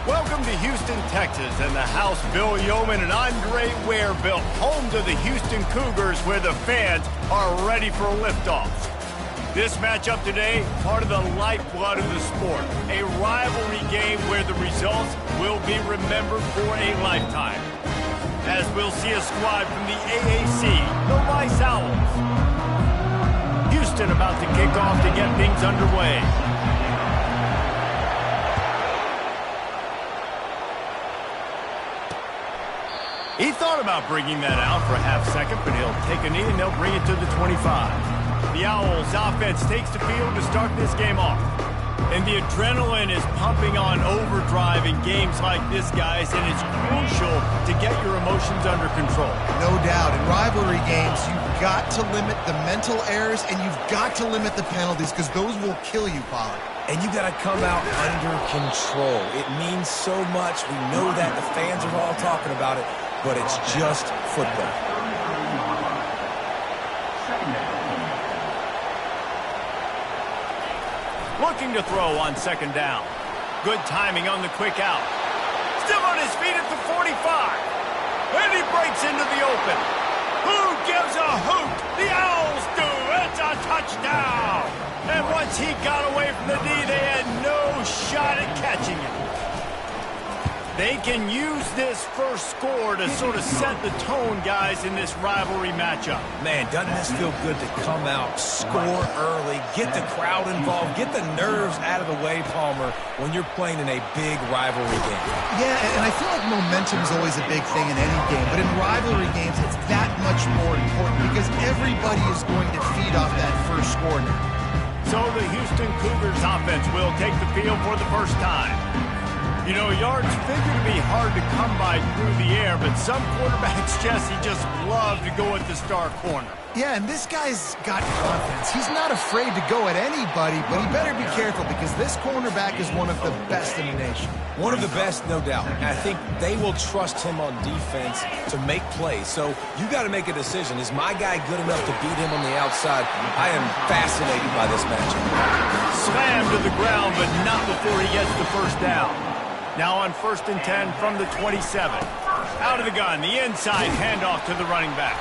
Welcome to Houston, Texas, and the house Bill Yeoman and Andre Ware built, home to the Houston Cougars, where the fans are ready for liftoff. This matchup today, part of the lifeblood of the sport, a rivalry game where the results will be remembered for a lifetime. As we'll see a squad from the AAC, the Rice Owls. Houston about to kick off to get things underway. He thought about bringing that out for a half second, but he'll take a knee and they'll bring it to the 25. The Owls offense takes the field to start this game off. And the adrenaline is pumping on overdrive in games like this, guys, and it's crucial to get your emotions under control. No doubt. In rivalry games, you've got to limit the mental errors and you've got to limit the penalties because those will kill you, Pollard. And you got to come out under control. It means so much. We know that. The fans are all talking about it. But it's just football. Looking to throw on second down. Good timing on the quick out. Still on his feet at the 45. And he breaks into the open. Who gives a hoot? The Owls do. It's a touchdown. And once he got away from the D, they had no shot at catching him. They can use this first score to sort of set the tone, guys, in this rivalry matchup. Man, doesn't this feel good to come out, score early, get the crowd involved, get the nerves out of the way, Palmer, when you're playing in a big rivalry game? Yeah, and I feel like momentum is always a big thing in any game, but in rivalry games, it's that much more important because everybody is going to feed off that first score now. So the Houston Cougars offense will take the field for the first time. You know, yards figure to be hard to come by through the air, but some quarterbacks, Jesse, just love to go at the star corner. Yeah, and this guy's got confidence. He's not afraid to go at anybody, but he better be careful because this cornerback is one of the best in the nation. One of the best, no doubt. And I think they will trust him on defense to make plays. So you got to make a decision. Is my guy good enough to beat him on the outside? I am fascinated by this matchup. Slammed to the ground, but not before he gets the first down. Now on 1st and 10 from the 27. Out of the gun, the inside handoff to the running back.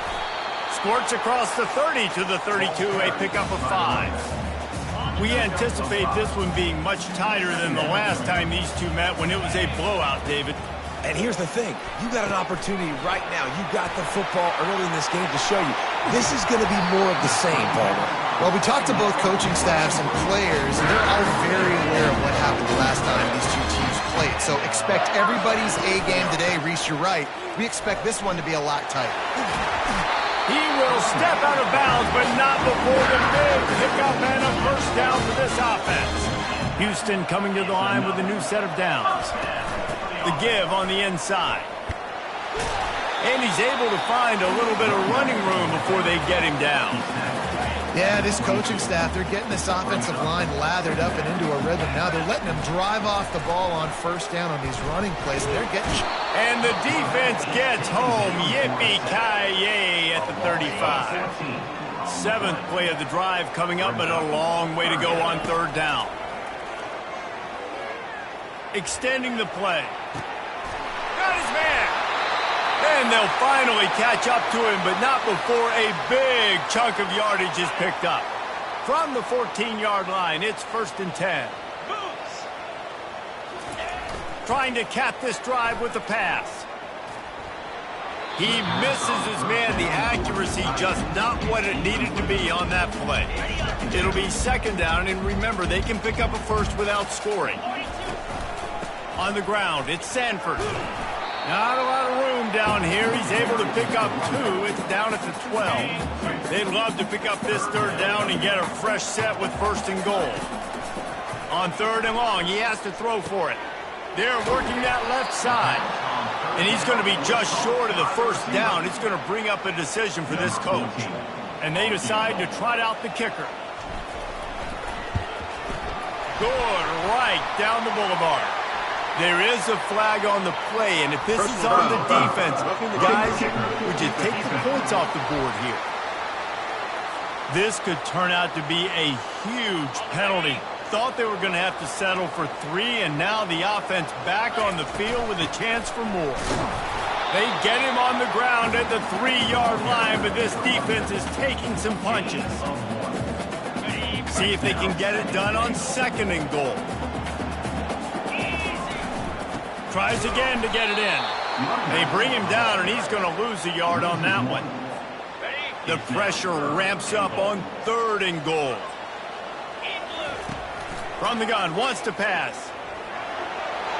Squirts across the 30 to the 32, a pickup of 5. We anticipate this one being much tighter than the last time these two met when it was a blowout, David. And here's the thing. You got an opportunity right now. You got the football early in this game to show you. This is going to be more of the same, Palmer. Well, we talked to both coaching staffs and players, and they're all very aware of what happened the last time these two teams played. So expect everybody's A game today. Reese, you're right. We expect this one to be a lot tighter. He will step out of bounds, but not before the big pickup and a first down for this offense. Houston coming to the line with a new set of downs. The give on the inside. And he's able to find a little bit of running room before they get him down. Yeah, this coaching staff, they're getting this offensive line lathered up and into a rhythm. Now they're letting them drive off the ball on first down on these running plays. And they're getting... And the defense gets home. Yippee-ki-yay at the 35. 7th play of the drive coming up, but a long way to go on 3rd down. Extending the play. Got his man. And they'll finally catch up to him, but not before a big chunk of yardage is picked up. From the 14-yard line, it's 1st and 10. Trying to cap this drive with the pass. He misses his man. The accuracy just not what it needed to be on that play. It'll be 2nd down, and remember, they can pick up a first without scoring. On the ground, it's Sanford. Not a lot of room down here. He's able to pick up 2. It's down at the 12. They'd love to pick up this 3rd down and get a fresh set with 1st and goal. On 3rd and long, he has to throw for it. They're working that left side. And he's going to be just short of the 1st down. It's going to bring up a decision for this coach. And they decide to trot out the kicker. Good right down the boulevard. There is a flag on the play, and if this is on the defense, guys, would you take the points off the board here? This could turn out to be a huge penalty thought they were going to have to settle for 3, and now the offense back on the field with a chance for more. They get him on the ground at the 3-yard line, but this defense is taking some punches. See if they can get it done on 2nd and goal. Tries again to get it in. They bring him down, and he's going to lose a yard on that one. The pressure ramps up on 3rd and goal. From the gun, wants to pass.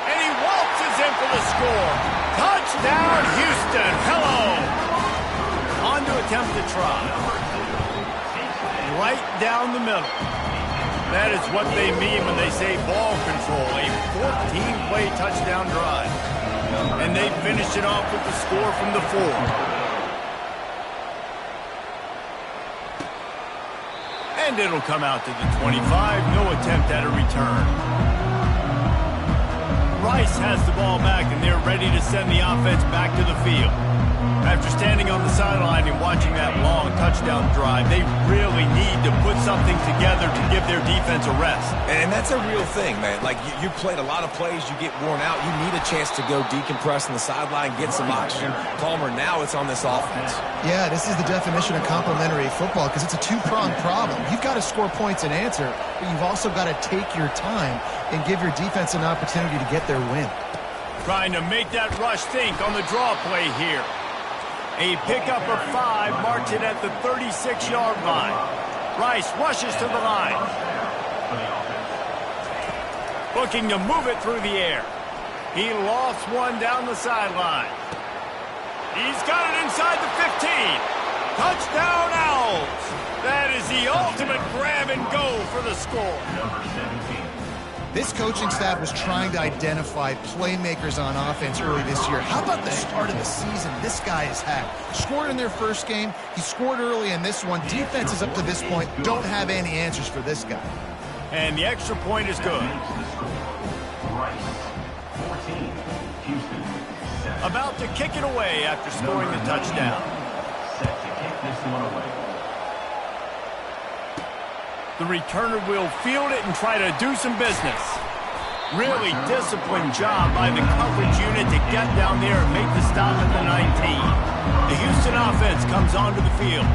And he waltzes in for the score. Touchdown, Houston. Hello. On to attempt to try. Right down the middle. That is what they mean when they say ball control. A 14-play touchdown drive. And they finish it off with the score from the 4. And it'll come out to the 25. No attempt at a return. Rice has the ball back, and they're ready to send the offense back to the field. After standing on the sideline and watching that long touchdown drive, they really need to put something together to give their defense a rest. And that's a real thing, man. Like, you played a lot of plays, you get worn out, you need a chance to go decompress on the sideline, get some oxygen. Palmer, now it's on this offense. Yeah, this is the definition of complementary football because it's a two-pronged problem. You've got to score points and answer, but you've also got to take your time and give your defense an opportunity to get their win. Trying to make that rush think on the draw play here. A pickup of 5 marks it at the 36-yard line. Rice rushes to the line. Looking to move it through the air. He lost one down the sideline. He's got it inside the 15. Touchdown, Owls. That is the ultimate grab and go for the score. This coaching staff was trying to identify playmakers on offense early this year. How about the start of the season this guy has had? Scored in their first game. He scored early in this one. Defenses up to this point don't have any answers for this guy. And the extra point is good. About to kick it away after scoring the touchdown. The returner will field it and try to do some business. Really disciplined job by the coverage unit to get down there and make the stop at the 19. The Houston offense comes onto the field.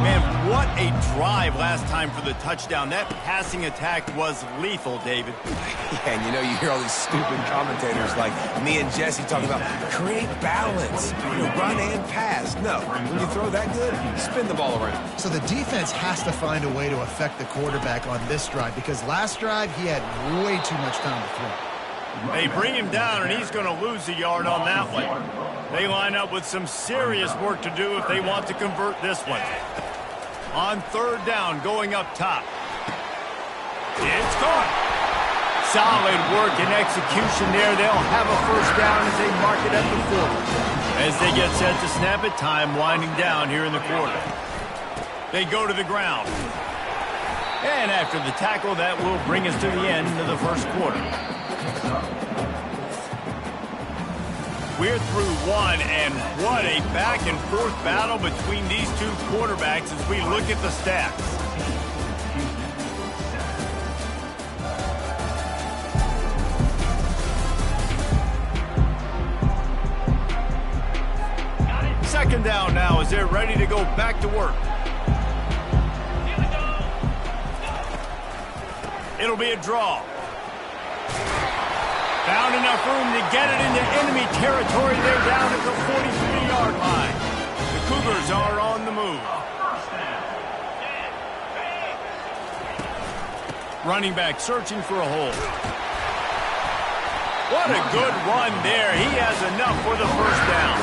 Man, what a drive last time for the touchdown. That passing attack was lethal, David. Yeah, and you know, you hear all these stupid commentators like me and Jesse talking about create balance, run and pass. No, when you throw that good, spin the ball around. So the defense has to find a way to affect the quarterback on this drive because last drive he had way too much time to throw. They bring him down, and he's going to lose a yard on that one. They line up with some serious work to do if they want to convert this one. On 3rd down, going up top. It's caught. Solid work and execution there. They'll have a first down as they mark it at the 40. As they get set to snap it, time winding down here in the quarter. They go to the ground. And after the tackle, that will bring us to the end of the first quarter. We're through one, and what a back-and-forth battle between these two quarterbacks as we look at the stats. Second down now as they're ready to go back to work. It'll be a draw. Found enough room to get it into enemy territory. They're down at the 43-yard line. The Cougars are on the move. Running back searching for a hole. What a good run there. He has enough for the first down.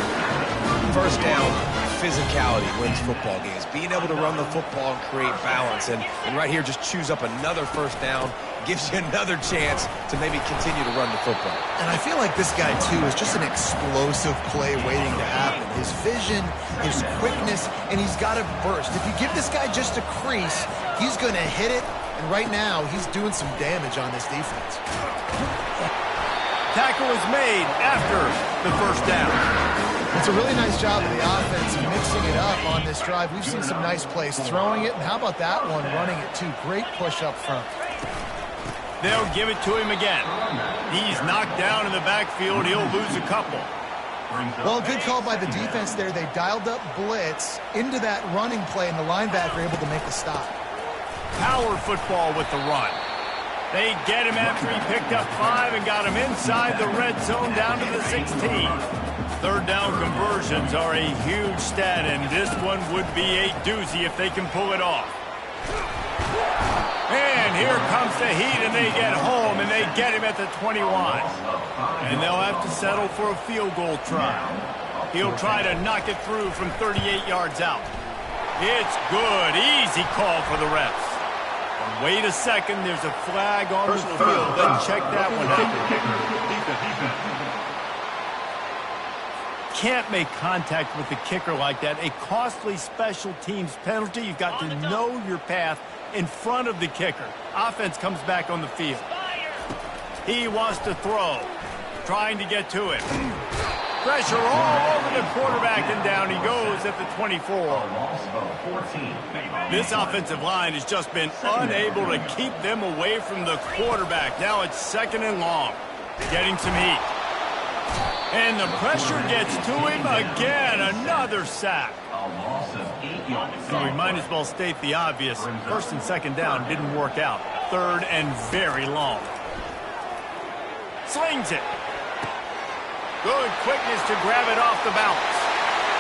First down, physicality wins football games. Being able to run the football and create balance. And right here, just choose up another first down. Gives you another chance to maybe continue to run the football. And I feel like this guy, too, is just an explosive play waiting to happen. His vision, his quickness, and he's got to burst. If you give this guy just a crease, he's going to hit it. And right now, he's doing some damage on this defense. Tackle is made after the first down. It's a really nice job of the offense mixing it up on this drive. We've seen some nice plays throwing it, and how about that one running it, too? Great push up front. They'll give it to him again. He's knocked down in the backfield. He'll lose a couple. Well, good call by the defense there. They dialed up blitz into that running play, and the linebacker able to make the stop. Power football with the run. They get him after he picked up 5 and got him inside the red zone down to the 16. Third down conversions are a huge stat, and this one would be a doozy if they can pull it off. And here comes the heat, and they get home, and they get him at the 21. And they'll have to settle for a field goal try. He'll try to knock it through from 38 yards out. It's good. Easy call for the refs. Wait a second. There's a flag on the field. Let's check that one out. Can't make contact with the kicker like that. A costly special teams penalty. You've got to know your path in front of the kicker. Offense comes back on the field. He wants to throw. Trying to get to it. Pressure all over the quarterback, and down he goes at the 24. This offensive line has just been unable to keep them away from the quarterback. Now it's 2nd and long. Getting some heat. And the pressure gets to him again. Another sack. So we might as well state the obvious. 1st and 2nd down didn't work out. 3rd and very long. Slings it. Good quickness to grab it off the bounce.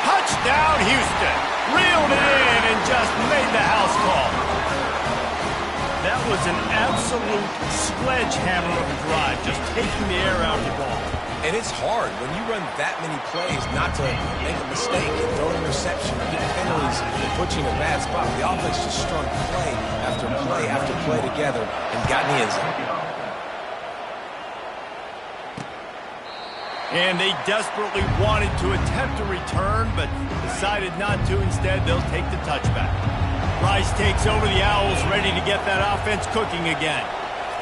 Touchdown, Houston. Reeled it in and just made the house call. That was an absolute sledgehammer of a drive, just taking the air out of the ball. And it's hard when you run that many plays not to make a mistake and throw an interception or get penalties and put you in a bad spot. The offense just strung play after play after play together and got in the end zone. And they desperately wanted to attempt a return, but decided not to. Instead, they'll take the touchback. Rice takes over the Owls, ready to get that offense cooking again.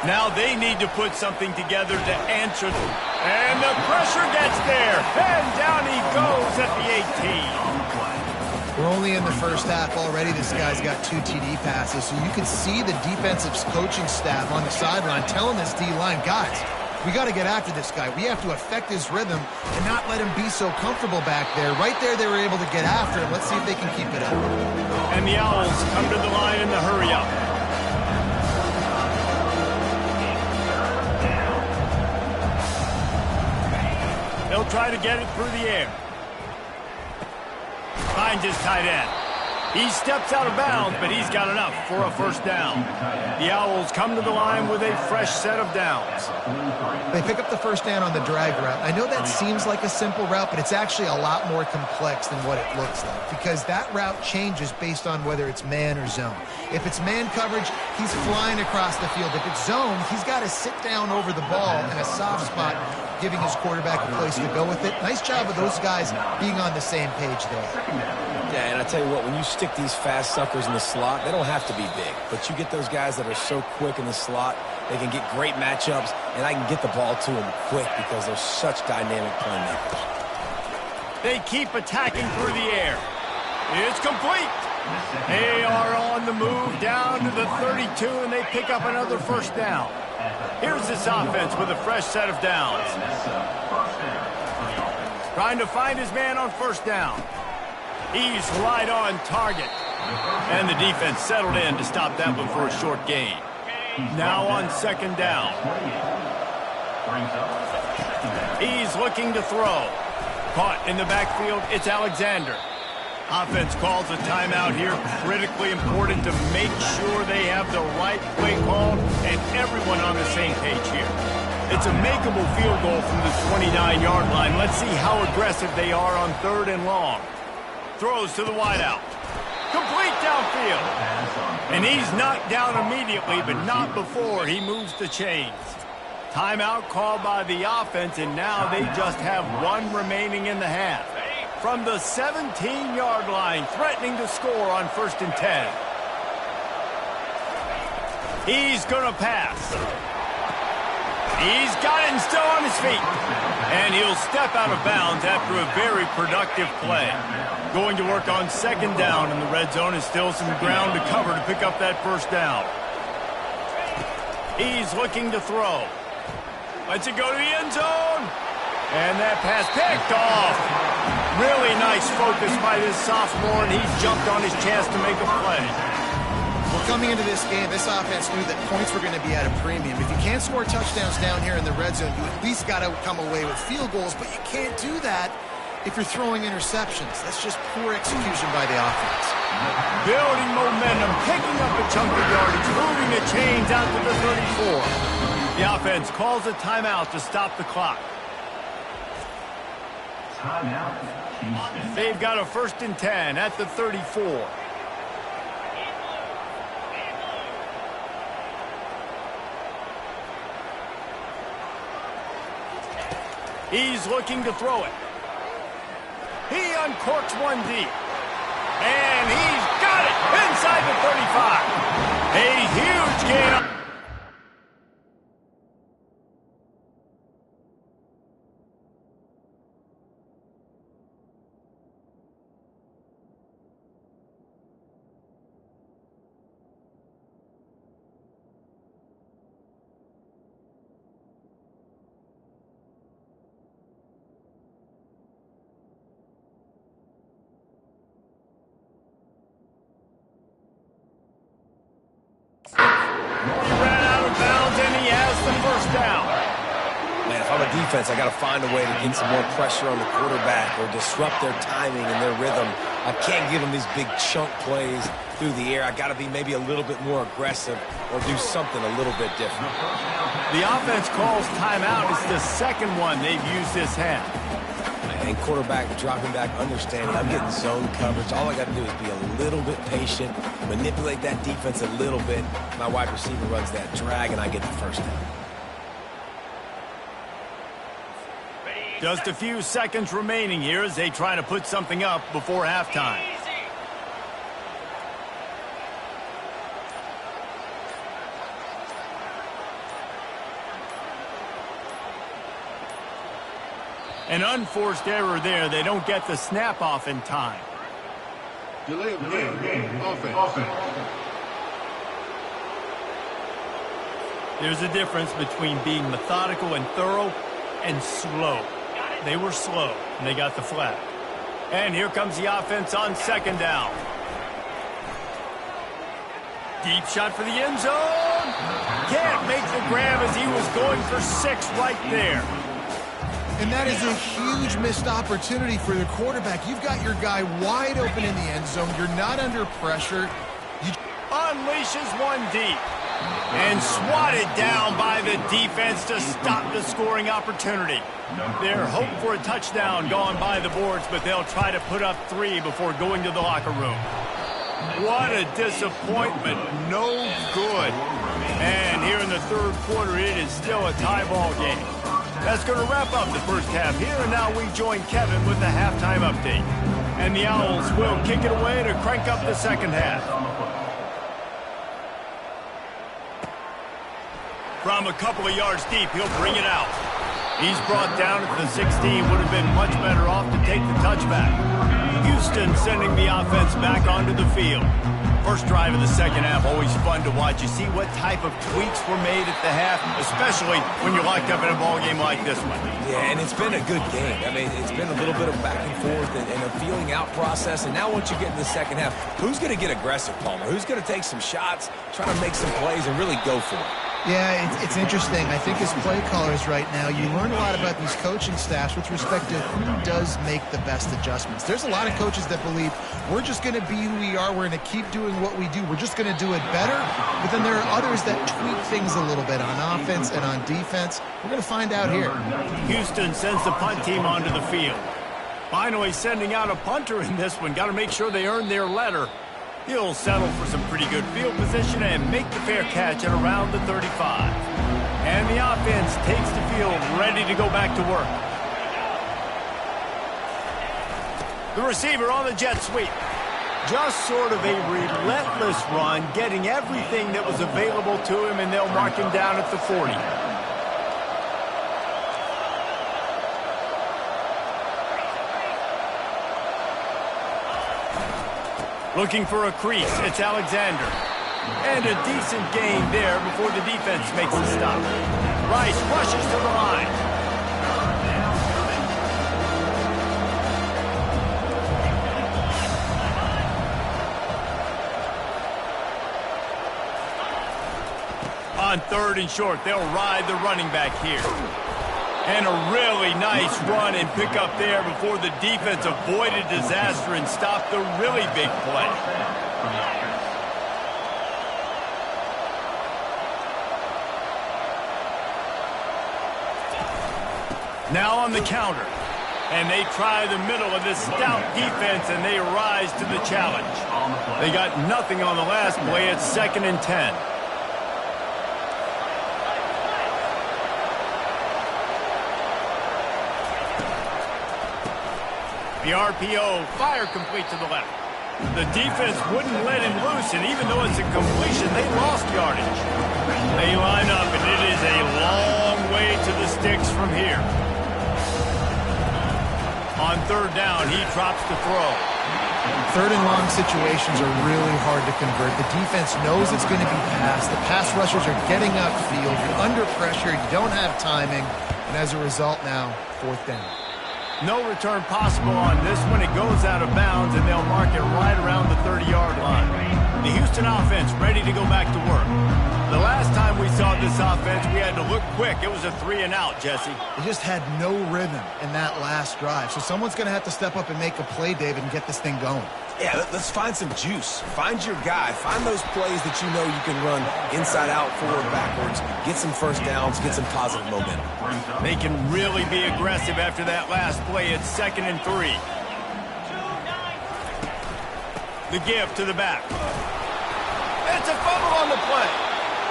Now they need to put something together to answer them. And the pressure gets there. And down he goes at the 18. We're only in the first half already. This guy's got 2 TD passes, so you can see the defensive coaching staff on the sideline telling this D-line, guys, we got to get after this guy. We have to affect his rhythm and not let him be so comfortable back there. Right there, they were able to get after him. Let's see if they can keep it up. And the Owls come to the line in the hurry-up. They'll try to get it through the air. Finds his tight end. He steps out of bounds, but he's got enough for a 1st down. The Owls come to the line with a fresh set of downs. They pick up the 1st down on the drag route. I know that seems like a simple route, but it's actually a lot more complex than what it looks like, because that route changes based on whether it's man or zone. If it's man coverage, he's flying across the field. If it's zone, he's got to sit down over the ball in a soft spot, giving his quarterback a place to go with it. Nice job of those guys being on the same page there. Yeah, and I tell you what, when you stick these fast suckers in the slot, they don't have to be big. But you get those guys that are so quick in the slot, they can get great matchups, and I can get the ball to them quick because they're such dynamic playmakers. They keep attacking through the air. It's complete. They are on the move down to the 32, and they pick up another 1st down. Here's this offense with a fresh set of downs. Trying to find his man on 1st down. He's right on target. And the defense settled in to stop that one for a short gain. Now on 2nd down. He's looking to throw. Caught in the backfield, it's Alexander. Offense calls a timeout here. Critically important to make sure they have the right play call and everyone on the same page here. It's a makeable field goal from the 29-yard line. Let's see how aggressive they are on 3rd and long. Throws to the wideout. Complete downfield. And he's knocked down immediately, but not before he moves the chains. Timeout called by the offense, and now they just have 1 remaining in the half. From the 17-yard line, threatening to score on 1st and 10. He's going to pass. He's got it and still on his feet. And he'll step out of bounds after a very productive play. Going to work on 2nd down in the red zone, and still some ground to cover to pick up that 1st down. He's looking to throw. Lets it go to the end zone. And that pass picked off. Really nice focus by this sophomore, and he's jumped on his chance to make a play. Well, coming into this game, this offense knew that points were going to be at a premium. If you can't score touchdowns down here in the red zone, you at least got to come away with field goals, but you can't do that if you're throwing interceptions. That's just poor execution by the offense. Building momentum, picking up a chunk of yardage, moving the chains out to the 34. The offense calls a timeout to stop the clock. They've got a 1st and 10 at the 34. He's looking to throw it. He uncorks one deep. And he's got it inside the 35. A huge gain. Ran out of bounds, and he has the 1st down. Man, if I'm a defense, I got to find a way to get some more pressure on the quarterback or disrupt their timing and their rhythm. I can't give them these big chunk plays through the air. I got to be maybe a little bit more aggressive or do something a little bit different. The offense calls timeout. It's the 2nd one they've used this half. And quarterback dropping back, understanding I'm getting zone coverage. All I got to do is be a little bit patient, manipulate that defense a little bit. My wide receiver runs that drag, and I get the 1st down. Just a few seconds remaining here as they try to put something up before halftime. An unforced error there. They don't get the snap off in time. Delay of game. Offense. There's a difference between being methodical and thorough and slow. They were slow, and they got the flag. And here comes the offense on 2nd down. Deep shot for the end zone. Can't make the grab as he was going for 6 right there. And that is a huge missed opportunity for the quarterback. You've got your guy wide open in the end zone. You're not under pressure. Unleashes one deep. And swatted down by the defense to stop the scoring opportunity. They're hoping for a touchdown gone by the boards, but they'll try to put up 3 before going to the locker room. What a disappointment. No good. And here in the 3rd quarter, it is still a tie ball game. That's going to wrap up the 1st half here, and now we join Kevin with the halftime update. And the Owls will kick it away to crank up the 2nd half. From a couple of yards deep, he'll bring it out. He's brought down at the 16. Would have been much better off to take the touchback. Houston sending the offense back onto the field. First drive of the 2nd half, always fun to watch. You see what type of tweaks were made at the half, especially when you're locked up in a ball game like this one. Yeah, and it's been a good game. I mean, it's been a little bit of back and forth and a feeling out process. And now once you get in the 2nd half, who's going to get aggressive, Palmer? Who's going to take some shots, try to make some plays, and really go for it? Yeah, it's interesting. I think as play callers right now, you learn a lot about these coaching staffs with respect to who does make the best adjustments. There's a lot of coaches that believe we're just going to be who we are. We're going to keep doing what we do. We're just going to do it better. But then there are others that tweak things a little bit on offense and on defense. We're going to find out here. Houston sends the punt team onto the field. Finally sending out a punter in this one. Got to make sure they earn their letter. He'll settle for some pretty good field position and make the fair catch at around the 35. And the offense takes the field, ready to go back to work. The receiver on the jet sweep. Just sort of a relentless run, getting everything that was available to him, and they'll mark him down at the 40. Looking for a crease. It's Alexander. And a decent gain there before the defense makes the stop. Rice rushes to the line. On 3rd and short, they'll ride the running back here. And a really nice run and pick up there before the defense avoided disaster and stopped the really big play. Now on the counter. And they try the middle of this stout defense, and they rise to the challenge. They got nothing on the last play. It's 2nd and 10. The RPO, fire complete to the left. The defense wouldn't let him loose, and even though it's a completion, they lost yardage. They line up, and it is a long way to the sticks from here. On 3rd down, he drops the throw. 3rd and long situations are really hard to convert. The defense knows it's going to be passed. The pass rushers are getting upfield. You're under pressure. You don't have timing. And as a result now, 4th down. No return possible on this one. It goes out of bounds, and they'll mark it right around the 30-yard line. The Houston offense ready to go back to work. The last time we saw this offense, we had to look quick. It was a 3-and-out, Jesse. They just had no rhythm in that last drive. So someone's going to have to step up and make a play, David, and get this thing going. Yeah, let's find some juice. Find your guy. Find those plays that you know you can run inside out, forward, backwards. Get some first downs. Get some positive momentum. They can really be aggressive after that last play. It's 2nd and 3. The give to the back. It's a fumble on the play.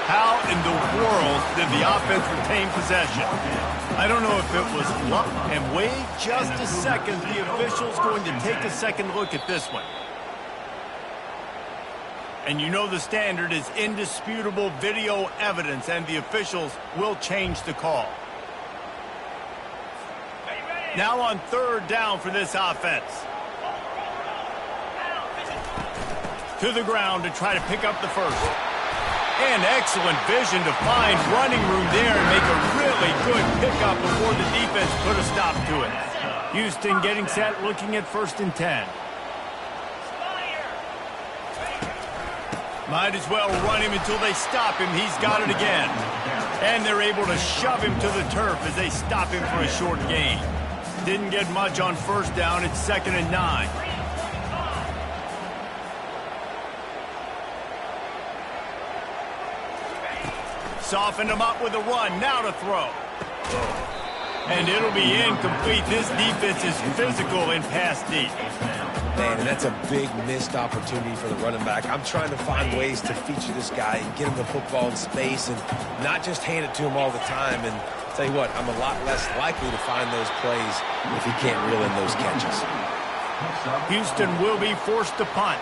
How in the world did the offense retain possession? I don't know if it was luck. And wait just a second. The official's going to take a second look at this one. And you know the standard is indisputable video evidence, and the officials will change the call. Now on 3rd down for this offense. To the ground to try to pick up the first. And excellent vision to find running room there and make a really good pickup before the defense put a stop to it. Houston getting set, looking at 1st and 10. Might as well run him until they stop him. He's got it again. And they're able to shove him to the turf as they stop him for a short gain. Didn't get much on 1st down. It's 2nd and 9. Softened him up with a run. Now to throw. And it'll be incomplete. This defense is physical in pass deep. Man, and that's a big missed opportunity for the running back. I'm trying to find ways to feature this guy and get him the football in space and not just hand it to him all the time. And tell you what, I'm a lot less likely to find those plays if he can't reel in those catches. Houston will be forced to punt.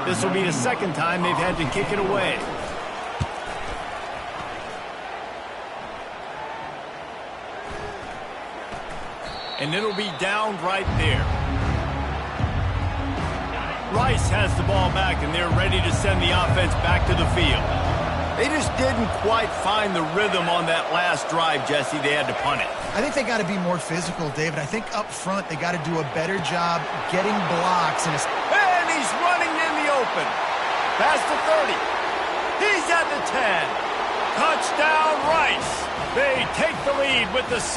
This will be the 2nd time they've had to kick it away. And it'll be down right there. Rice has the ball back, and they're ready to send the offense back to the field. They just didn't quite find the rhythm on that last drive, Jesse. They had to punt it. I think they got to be more physical, David. I think up front they got to do a better job getting blocks. And he's running in the open. Past the 30. He's at the 10. Touchdown, Rice. They take the lead with the 6.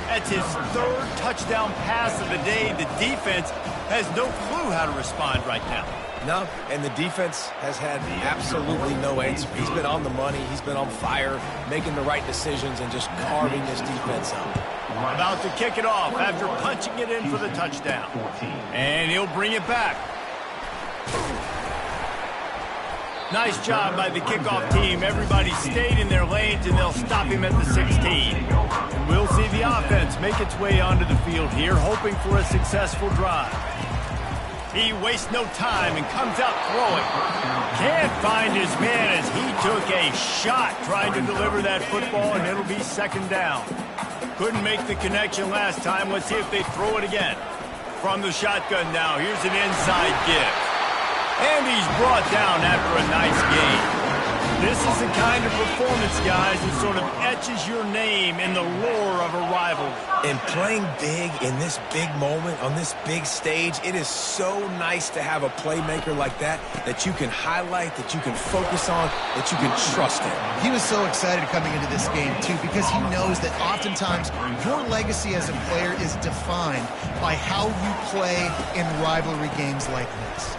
That's his 3rd touchdown pass of the day. The defense has no clue how to respond right now. No, and the defense has had absolutely no answer. He's been on the money. He's been on fire, making the right decisions and just carving this defense up. About to kick it off after punching it in for the touchdown. And he'll bring it back. Nice job by the kickoff team. Everybody stayed in their lanes, and they'll stop him at the 16. We'll see the offense make its way onto the field here, hoping for a successful drive. He wastes no time and comes out throwing. Can't find his man as he took a shot trying to deliver that football, and it'll be 2nd down. Couldn't make the connection last time. Let's see if they throw it again. From the shotgun now, here's an inside give. And he's brought down after a nice game. This is the kind of performance, guys, that sort of etches your name in the lore of a rivalry. And playing big in this big moment, on this big stage, it is so nice to have a playmaker like that that you can highlight, that you can focus on, that you can trust in. He was so excited coming into this game, too, because he knows that oftentimes your legacy as a player is defined by how you play in rivalry games like this.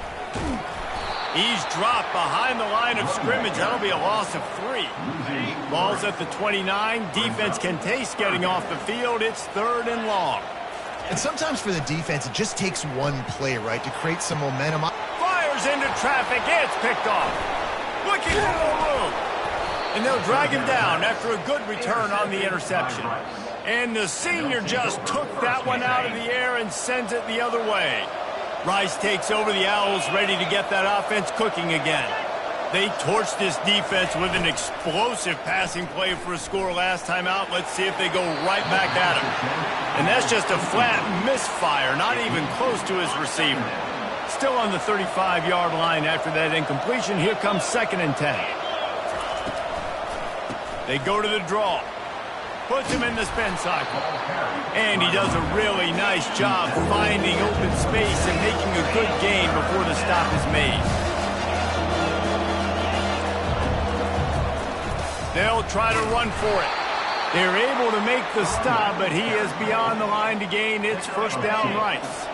He's dropped behind the line of scrimmage. That'll be a loss of 3. Ball's at the 29. Defense can taste getting off the field. It's 3rd and long. And sometimes for the defense, it just takes one play, right, to create some momentum. Fires into traffic. It's picked off. Looking for more room. And they'll drag him down after a good return on the interception. And the senior just took that one out of the air and sends it the other way. Rice takes over the Owls, ready to get that offense cooking again. They torched this defense with an explosive passing play for a score last time out. Let's see if they go right back at him. And that's just a flat misfire, not even close to his receiver. Still on the 35-yard line after that incompletion. Here comes 2nd and 10. They go to the draw. Puts him in the spin cycle. And he does a really nice job finding open space and making a good gain before the stop is made. They'll try to run for it. They're able to make the stop, but he is beyond the line to gain. It's 1st down Rice.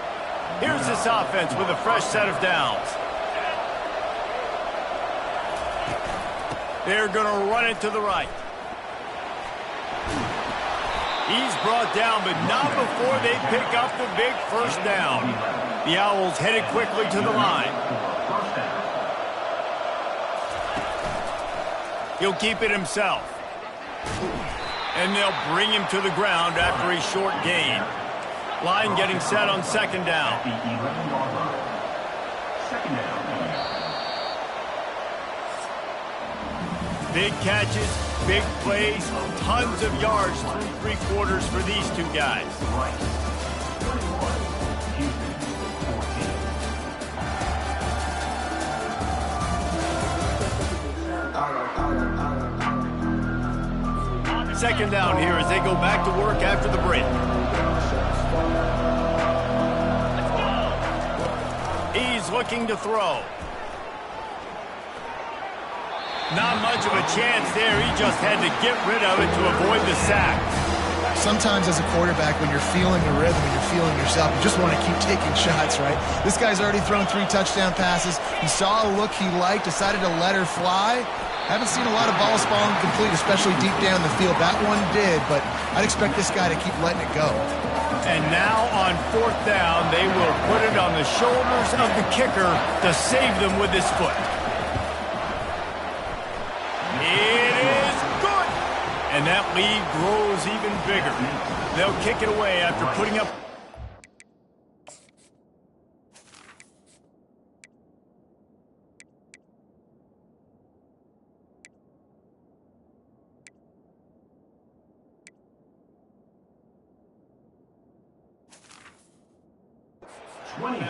Here's this offense with a fresh set of downs. They're going to run it to the right. He's brought down, but not before they pick up the big 1st down. The Owls headed quickly to the line. He'll keep it himself. And they'll bring him to the ground after a short gain. Line getting set on 2nd down. Big catches, big plays, tons of yards through 3 quarters for these two guys. Second down here as they go back to work after the break. He's looking to throw. Not much of a chance there. He just had to get rid of it to avoid the sack. Sometimes as a quarterback, when you're feeling the rhythm, when you're feeling yourself, you just want to keep taking shots, right? This guy's already thrown 3 touchdown passes. He saw a look he liked, decided to let her fly. Haven't seen a lot of balls falling complete, especially deep down the field. That one did, but I'd expect this guy to keep letting it go. And now on 4th down, they will put it on the shoulders of the kicker to save them with his foot. It is good! And that lead grows even bigger. They'll kick it away after putting up...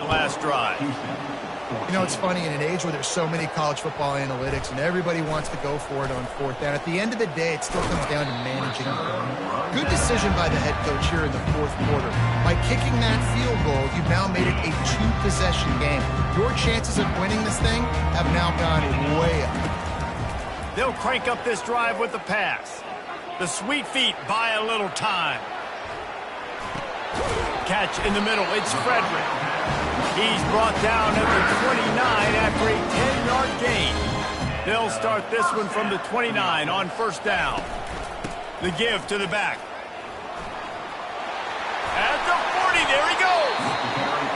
last drive. You know, it's funny, in an age where there's so many college football analytics and everybody wants to go for it on 4th down, at the end of the day, it still comes down to managing the game. Good decision by the head coach here in the 4th quarter. By kicking that field goal, you've now made it a 2-possession game. Your chances of winning this thing have now gone way up. They'll crank up this drive with the pass. The sweet feet buy a little time. Catch in the middle. It's Frederick. He's brought down at the 29 after a 10-yard gain. They'll start this one from the 29 on 1st down. The give to the back. At the 40, there he goes.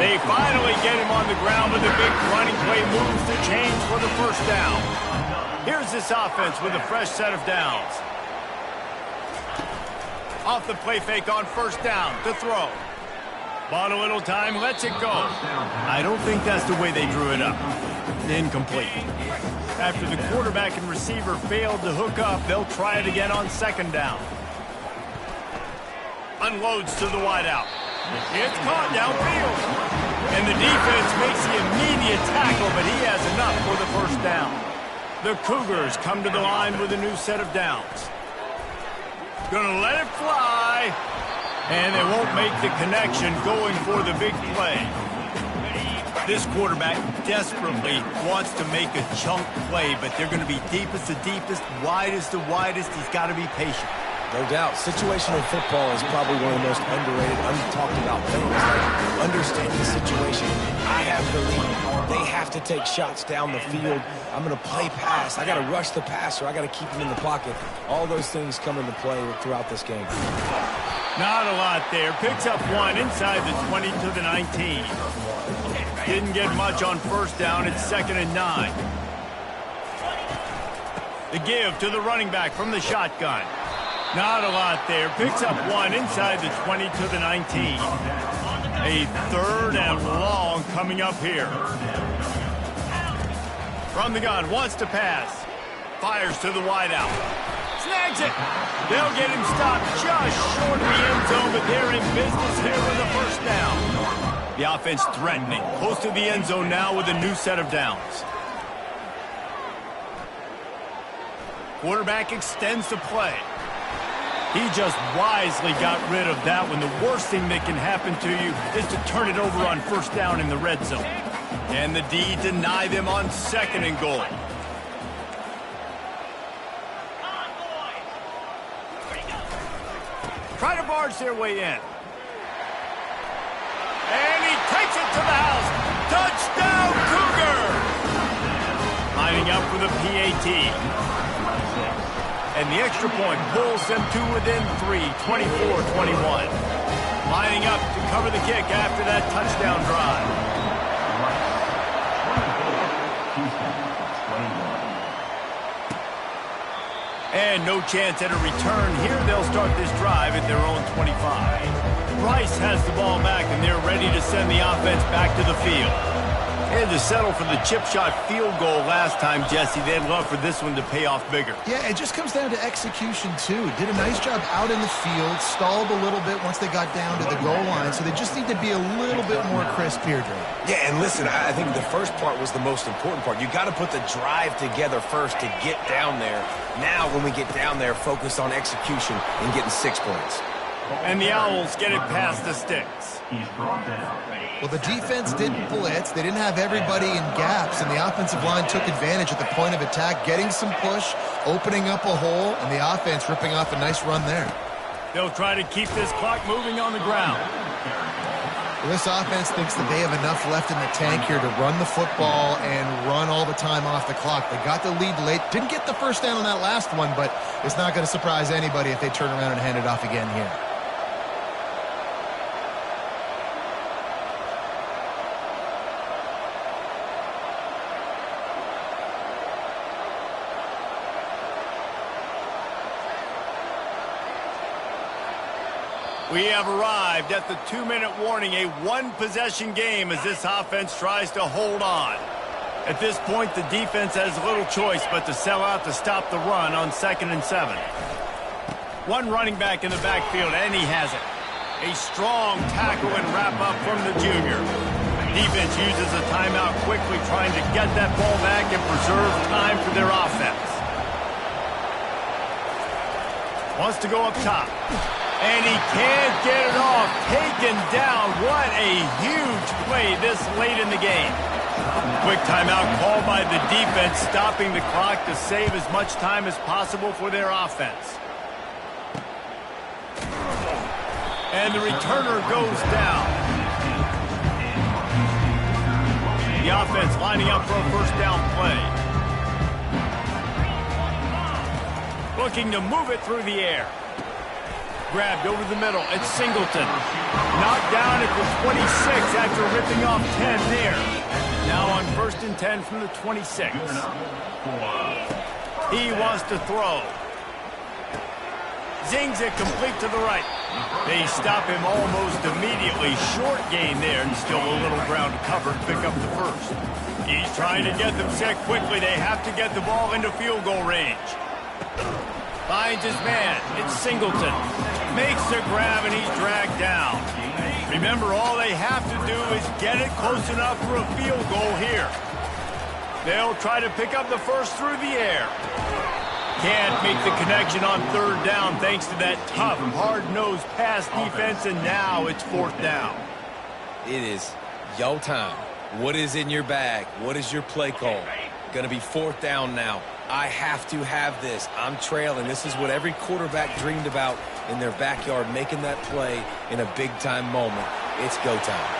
They finally get him on the ground, but the big running play moves the chains for the 1st down. Here's this offense with a fresh set of downs. Off the play fake on 1st down to throw. Bought a little time, lets it go. I don't think that's the way they drew it up. Incomplete. After the quarterback and receiver failed to hook up, they'll try it again on 2nd down. Unloads to the wideout. It's caught downfield. And the defense makes the immediate tackle, but he has enough for the first down. The Cougars come to the line with a new set of downs. Gonna let it fly. And they won't make the connection going for the big play. This quarterback desperately wants to make a chunk play, but they're going to be deepest to deepest, widest to widest. He's got to be patient. No doubt. Situational football is probably one of the most underrated, untalked about things. Like understanding the situation. I have the lead. They have to take shots down the field. I'm going to play pass. I got to rush the passer. I got to keep him in the pocket. All those things come into play throughout this game. Not a lot there. Picks up one inside the 20 to the 19. Didn't get much on first down. It's 2nd and 9. The give to the running back from the shotgun. Not a lot there. Picks up one inside the 20 to the 19. A 3rd and long coming up here. From the gun, wants to pass. Fires to the wideout. Snags it. They'll get him stopped just short of the end zone, but they're in business here with a first down. The offense threatening. Close to the end zone now with a new set of downs. Quarterback extends the play. He just wisely got rid of that one. The worst thing that can happen to you is to turn it over on first down in the red zone. And the D deny them on 2nd and goal. Try to barge their way in. And he takes it to the house. Touchdown, Cougar! Lining up for the PAT. And the extra point pulls them to within 3, 24-21. Lining up to cover the kick after that touchdown drive. And no chance at a return here. They'll start this drive at their own 25. Rice has the ball back, and they're ready to send the offense back to the field. They had to settle for the chip shot field goal last time, Jesse. They'd love for this one to pay off bigger. Yeah, it just comes down to execution, too. Did a nice job out in the field, stalled a little bit once they got down to the goal line, so they just need to be a little bit more crisp here, Drew. Yeah, and listen, I think the first part was the most important part. You got to put the drive together first to get down there. Now, when we get down there, focus on execution and getting 6 points. And the Owls get it past the sticks. Well, the defense didn't blitz. They didn't have everybody in gaps, and the offensive line took advantage at the point of attack, getting some push, opening up a hole, and the offense ripping off a nice run there. They'll try to keep this clock moving on the ground. Well, this offense thinks that they have enough left in the tank here to run the football and run all the time off the clock. They got the lead late. Didn't get the first down on that last one, but it's not going to surprise anybody if they turn around and hand it off again here. We have arrived at the 2-minute warning, a one-possession game as this offense tries to hold on. At this point, the defense has little choice but to sell out to stop the run on 2nd and 7. One running back in the backfield, and he has it. A strong tackle and wrap-up from the junior. Defense uses a timeout quickly, trying to get that ball back and preserve time for their offense. Wants to go up top. And he can't get it off. Taken down. What a huge play this late in the game. Quick timeout called by the defense, stopping the clock to save as much time as possible for their offense. And the returner goes down. The offense lining up for a first down play. Looking to move it through the air. Grabbed over the middle. It's Singleton. Knocked down at the 26 after ripping off 10 there. Now on 1st and 10 from the 26. He wants to throw. Zings it complete to the right. They stop him almost immediately. Short gain there, and still a little ground to cover and pick up the first. He's trying to get them set quickly. They have to get the ball into field goal range. Finds his man. It's Singleton. Makes the grab, and he's dragged down. Remember, all they have to do is get it close enough for a field goal here. They'll try to pick up the first through the air. Can't make the connection on third down thanks to that tough, hard-nosed pass defense, and now it's fourth down. It is yo time. What is in your bag? What is your play call? Going to be fourth down now. I have to have this. I'm trailing. This is what every quarterback dreamed about in their backyard, making that play in a big-time moment. It's go time.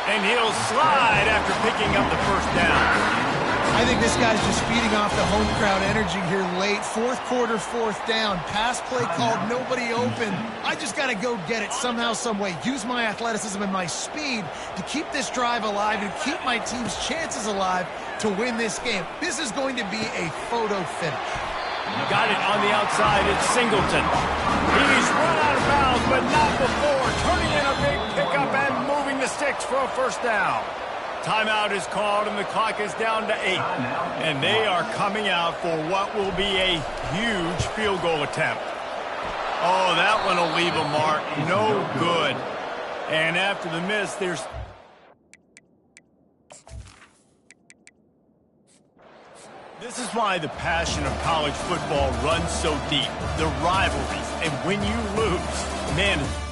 And he'll slide after picking up the first down. I think this guy's just feeding off the home crowd energy here late. Fourth quarter, fourth down. Pass play called, nobody open. I just got to go get it somehow, some way. Use my athleticism and my speed to keep this drive alive and keep my team's chances alive to win this game. This is going to be a photo finish. Got it on the outside. It's Singleton. He's run out of bounds, but not before. Turning in a big pickup and moving the sticks for a first down. Timeout is called, and the clock is down to 8. And they are coming out for what will be a huge field goal attempt. Oh, that one will leave a mark. No good. And after the miss, there's... This is why the passion of college football runs so deep. The rivalries. And when you lose, man...